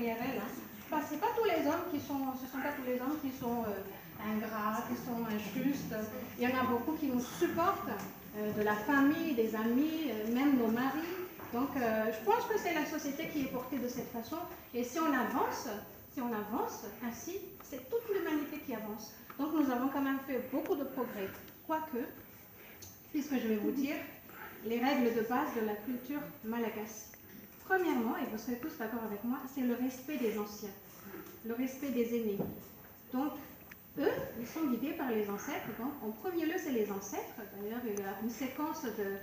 derrière elle. Hein. Enfin, ce ne sont pas tous les hommes qui sont ingrats, qui sont injustes. Il y en a beaucoup qui nous supportent, de la famille, des amis, même nos maris. Donc, je pense que c'est la société qui est portée de cette façon. Et si on avance ainsi, c'est toute l'humanité qui avance. Donc, nous avons quand même fait beaucoup de progrès. Quoique, puisque je vais vous dire les règles de base de la culture malagasy. Premièrement, et vous serez tous d'accord avec moi, c'est le respect des anciens, le respect des aînés. Donc, eux, ils sont guidés par les ancêtres. Donc, en premier lieu, c'est les ancêtres. D'ailleurs, il y a une séquence de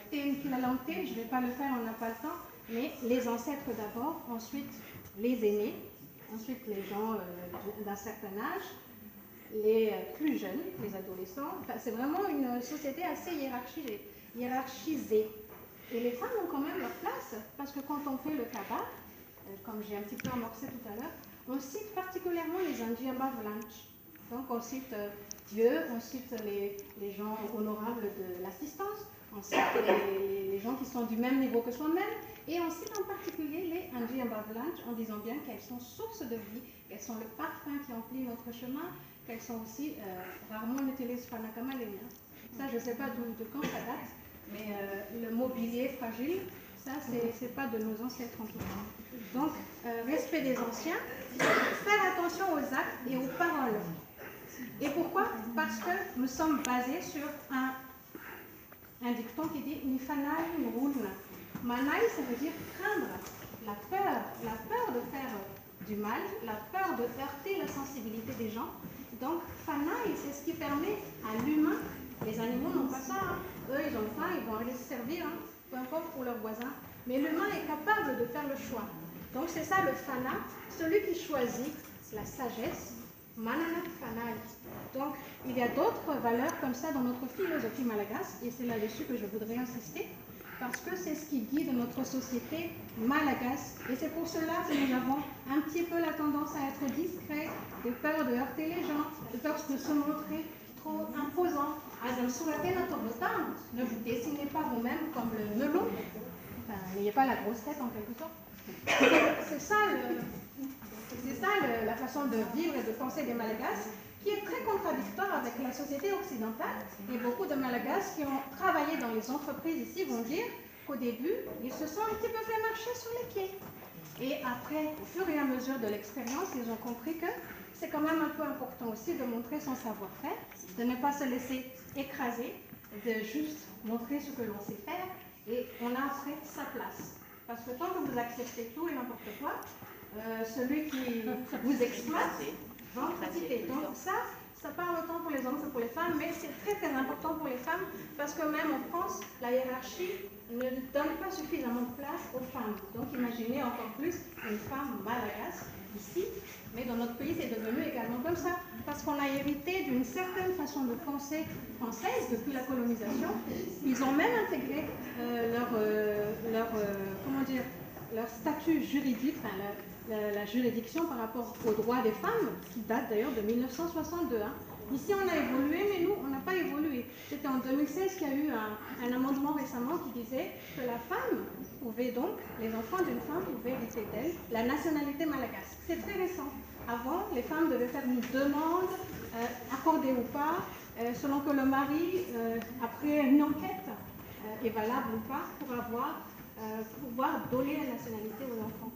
Tenkilalante, je ne vais pas le faire, on n'a pas le temps, mais les ancêtres d'abord, ensuite les aînés, ensuite les gens d'un certain âge, les plus jeunes, les adolescents. Enfin, c'est vraiment une société assez hiérarchisée. Et les femmes ont quand même leur place, parce que quand on fait le tabac, comme j'ai un petit peu amorcé tout à l'heure, on cite particulièrement les Indiens Bavlanch. Donc on cite Dieu, on cite les gens honorables de l'assistance, on cite les gens qui sont du même niveau que soi-même, et on cite en particulier les Indiens Bavlanch en disant bien qu'elles sont source de vie, qu'elles sont le parfum qui emplit notre chemin, qu'elles sont aussi, rarement on utilise Fanakamalenia. Ça, je ne sais pas de quand ça date, mais le mobilier fragile, ça, c'est pas de nos ancêtres en tout cas. Donc, respect des anciens, faire attention aux actes et aux paroles. Et pourquoi? Parce que nous sommes basés sur un dicton qui dit Nifanai Murulna. Manai, ça veut dire craindre, la peur de faire du mal, la peur de heurter la sensibilité des gens. Donc, Fanai, c'est ce qui permet à l'humain, les animaux n'ont pas ça, hein. Eux ils ont faim, ils vont aller se servir, hein, peu importe pour leurs voisins. Mais l'humain est capable de faire le choix. Donc c'est ça le Fana, celui qui choisit la sagesse, Mananat Fanai. Donc il y a d'autres valeurs comme ça dans notre philosophie malagasy, et c'est là-dessus que je voudrais insister, parce que c'est ce qui guide notre société malagasy. Et c'est pour cela que nous avons un petit peu la tendance à être discrets, de peur de heurter les gens, de peur de se montrer trop imposant. Ne vous dessinez pas vous-même comme le melon, enfin, n'ayez pas la grosse tête en quelque sorte. C'est ça, la façon de vivre et de penser des Malagasy, qui est très contradictoire avec la société occidentale. Et beaucoup de Malagasy qui ont travaillé dans les entreprises ici vont dire qu'au début, ils se sont un petit peu fait marcher sur les pieds. Et après, au fur et à mesure de l'expérience, ils ont compris que c'est quand même un peu important aussi de montrer son savoir-faire, de ne pas se laisser écraser, de juste montrer ce que l'on sait faire, et on a après sa place. Parce que tant que vous acceptez tout et n'importe quoi, celui qui vous exploite va en profiter. Donc ça parle autant pour les hommes que pour les femmes, mais c'est très très important pour les femmes, parce que même en France, la hiérarchie ne donne pas suffisamment de place aux femmes. Donc imaginez encore plus une femme malagasy ici, mais dans notre pays c'est devenu également comme ça, parce qu'on a hérité d'une certaine façon de penser française depuis la colonisation. Ils ont même intégré leur statut juridique, enfin, la juridiction par rapport aux droits des femmes, qui date d'ailleurs de 1962. Hein. Ici on a évolué, mais nous on n'a pas évolué. C'était en 2016 qu'il y a eu un amendement récemment qui disait que la femme pouvait donc, les enfants d'une femme pouvaient hériter d'elle la nationalité malagasy. C'est très récent. Avant, les femmes devaient faire une demande, accordée ou pas, selon que le mari, après une enquête, est valable ou pas, pour pouvoir donner la nationalité aux enfants.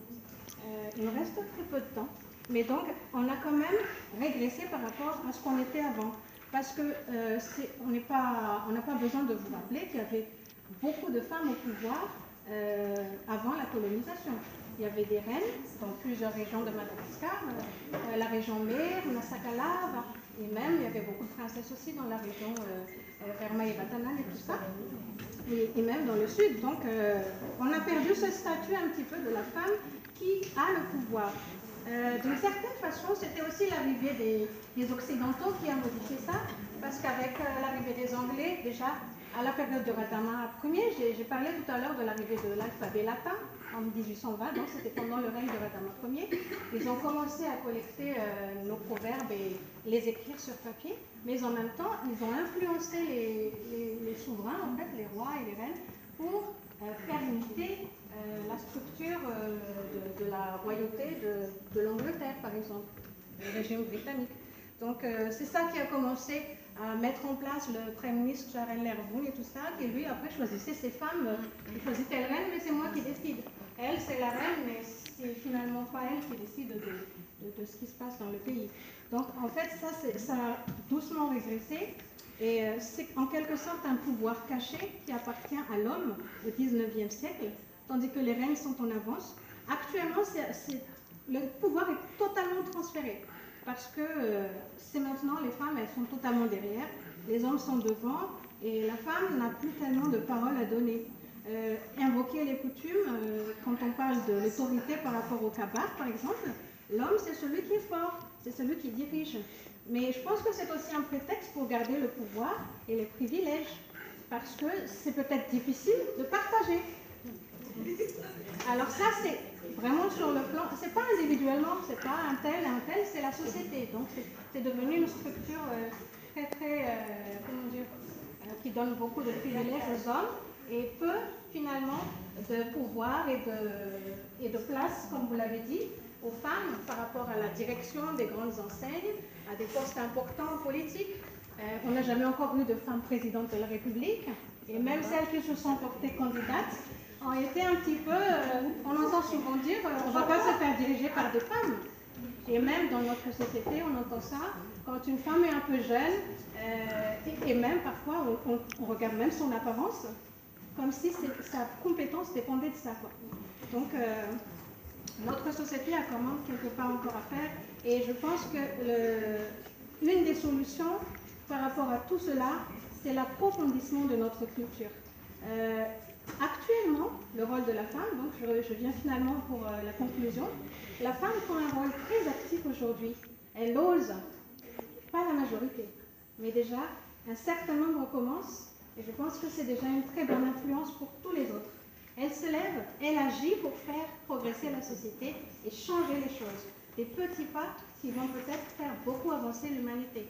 Il nous reste très peu de temps, mais donc on a quand même régressé par rapport à ce qu'on était avant. Parce que on n'a pas besoin de vous rappeler qu'il y avait beaucoup de femmes au pouvoir avant la colonisation. Il y avait des reines dans plusieurs régions de Madagascar, la région Mer, Nasakala, et même il y avait beaucoup de princesses aussi dans la région Verma et Batanan et tout ça, et même dans le sud. Donc on a perdu ce statut un petit peu de la femme qui a le pouvoir. D'une certaine façon, c'était aussi l'arrivée des Occidentaux qui a modifié ça, parce qu'avec l'arrivée des Anglais, déjà à la période de Radama Ier, j'ai parlé tout à l'heure de l'arrivée de l'alphabet latin en 1820, donc c'était pendant le règne de Radama Ier. Ils ont commencé à collecter nos proverbes et les écrire sur papier, mais en même temps, ils ont influencé les souverains, en fait, les rois et les reines, pour faire unité la structure de la royauté de l'Angleterre, par exemple, le régime britannique. Donc c'est ça qui a commencé à mettre en place le Premier ministre Charles Lervoun et tout ça, qui lui après choisissait ses femmes, il choisit telle reine, mais c'est moi qui décide. Elle, c'est la reine, mais c'est finalement pas elle qui décide de ce qui se passe dans le pays. Donc en fait, ça a doucement régressé, et c'est en quelque sorte un pouvoir caché qui appartient à l'homme au 19e siècle, tandis que les reines sont en avance. Actuellement, le pouvoir est totalement transféré, parce que c'est maintenant les femmes, elles sont totalement derrière, les hommes sont devant, et la femme n'a plus tellement de parole à donner. Invoquer les coutumes, quand on parle de l'autorité par rapport au kabar, par exemple, l'homme c'est celui qui est fort, c'est celui qui dirige. Mais je pense que c'est aussi un prétexte pour garder le pouvoir et les privilèges, parce que c'est peut-être difficile de partager. Alors ça, c'est vraiment sur le plan, c'est pas individuellement, c'est pas un tel, c'est la société. Donc c'est devenu une structure comment dire, qui donne beaucoup de privilèges aux hommes et peu finalement de pouvoir et de place, comme vous l'avez dit, aux femmes par rapport à la direction des grandes enseignes, à des postes importants politiques. On n'a jamais encore eu de femmes présidentes de la République, et même celles qui se sont portées candidates ont été un petit peu, on entend souvent dire, on ne va pas se faire diriger par des femmes. Et même dans notre société, on entend ça, quand une femme est un peu jeune, et même parfois, on regarde même son apparence, comme si sa compétence dépendait de ça, quoi. Donc, notre société a quand même quelque part encore à faire, et je pense que l'une des solutions par rapport à tout cela, c'est l'approfondissement de notre culture. Actuellement, le rôle de la femme, donc je viens finalement pour la conclusion, la femme prend un rôle très actif aujourd'hui. Elle ose, pas la majorité, mais déjà un certain nombre commencent, et je pense que c'est déjà une très bonne influence pour tous les autres. Elle se lève, elle agit pour faire progresser la société et changer les choses. Des petits pas qui vont peut-être faire beaucoup avancer l'humanité.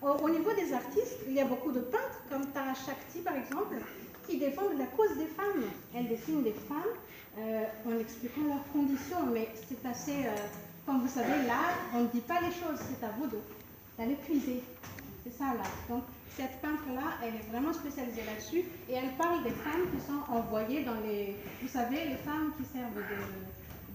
Au niveau des artistes, il y a beaucoup de peintres, comme Tara Shakti par exemple, qui défendent la cause des femmes. Elles dessinent des femmes en expliquant leurs conditions, mais c'est assez, comme vous savez, l'art, on ne dit pas les choses, c'est à vous d'aller puiser. C'est ça là. Donc cette peintre-là, elle est vraiment spécialisée là-dessus, et elle parle des femmes qui sont envoyées dans les, vous savez, les femmes qui servent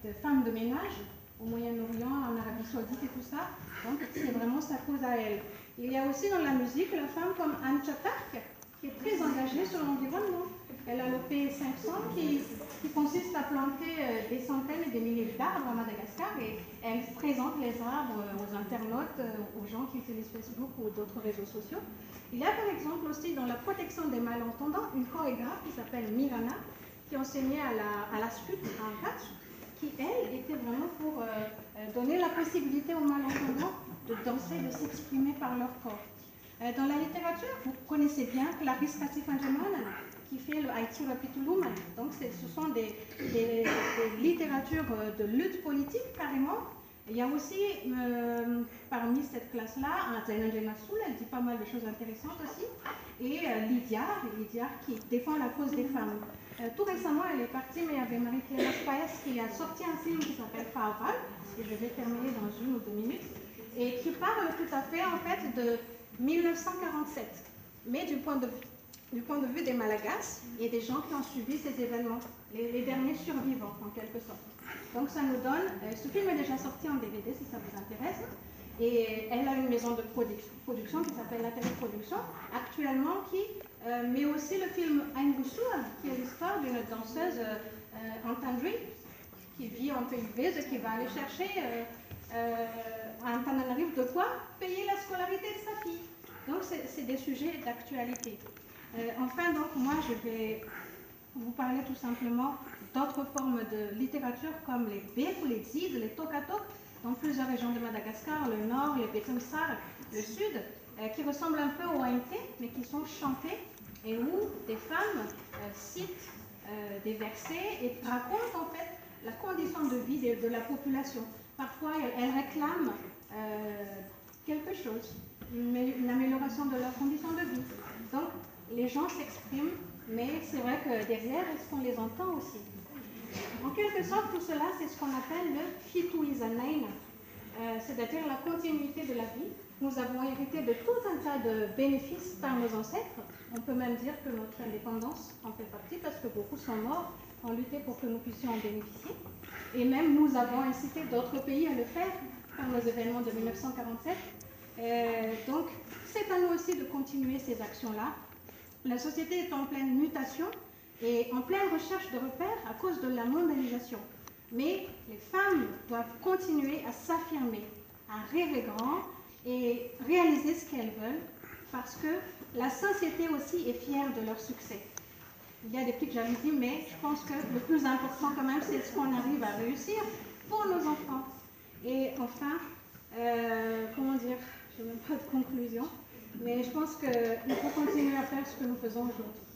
de femmes de ménage au Moyen-Orient, en Arabie Saoudite et tout ça. Donc c'est vraiment sa cause à elle. Il y a aussi dans la musique la femme comme Anne Chatak, qui est très engagée sur l'environnement. Elle a le P500 qui consiste à planter des centaines et des milliers d'arbres à Madagascar, et elle présente les arbres aux internautes, aux gens qui utilisent Facebook ou d'autres réseaux sociaux. Il y a par exemple aussi dans la protection des malentendants une chorégraphe qui s'appelle Mirana, qui enseignait à la SCUT en Catch, qui elle était vraiment pour donner la possibilité aux malentendants de danser, de s'exprimer par leur corps. Dans la littérature, vous connaissez bien Clarisse Katif-Angeman, qui fait le Haïti Rapituluman. Donc ce sont des littératures de lutte politique carrément. Il y a aussi parmi cette classe-là, Zainadjena Soul, elle dit pas mal de choses intéressantes aussi, et Lydia qui défend la cause des femmes. Tout récemment, elle est partie, mais il y avait Marie-Claire Paes qui a sorti un film qui s'appelle Faval, et je vais terminer dans 1 ou 2 minutes, et qui parle tout à fait en fait de 1947, mais du point de vue des Malagasy et des gens qui ont subi ces événements, les derniers survivants en quelque sorte. Donc ça nous donne, ce film est déjà sorti en DVD si ça vous intéresse, et elle a une maison de production qui s'appelle La Télé Production actuellement, qui met aussi le film Aingoussoua, qui est l'histoire d'une danseuse Antandri qui vit en Pays Basque, qui va aller chercher à Antananarivo de quoi payer la scolarité de sa fille. Donc c'est des sujets d'actualité. Enfin, donc moi je vais vous parler tout simplement d'autres formes de littérature comme les Beku, les Dzid, les Tokatok, dans plusieurs régions de Madagascar, le nord, les Betumsar, le sud, qui ressemblent un peu au ANT, mais qui sont chantés et où des femmes citent des versets et racontent en fait la condition de vie de la population. Parfois, elles réclament quelque chose, une amélioration de leurs conditions de vie. Donc, les gens s'expriment, mais c'est vrai que derrière, est-ce qu'on les entend aussi? En quelque sorte, tout cela, c'est ce qu'on appelle le Hituizanaina, c'est-à-dire la continuité de la vie. Nous avons hérité de tout un tas de bénéfices par nos ancêtres. On peut même dire que notre indépendance en fait partie parce que beaucoup sont morts, ont lutté pour que nous puissions en bénéficier. Et même nous avons incité d'autres pays à le faire par nos événements de 1947. Donc, c'est à nous aussi de continuer ces actions-là. La société est en pleine mutation et en pleine recherche de repères à cause de la mondialisation. Mais les femmes doivent continuer à s'affirmer, à rêver grand et réaliser ce qu'elles veulent parce que la société aussi est fière de leur succès. Il y a des petites jalousies, mais je pense que le plus important quand même, c'est ce qu'on arrive à réussir pour nos enfants. Et enfin, comment dire, je n'ai même pas de conclusion, mais je pense qu'il faut continuer à faire ce que nous faisons aujourd'hui.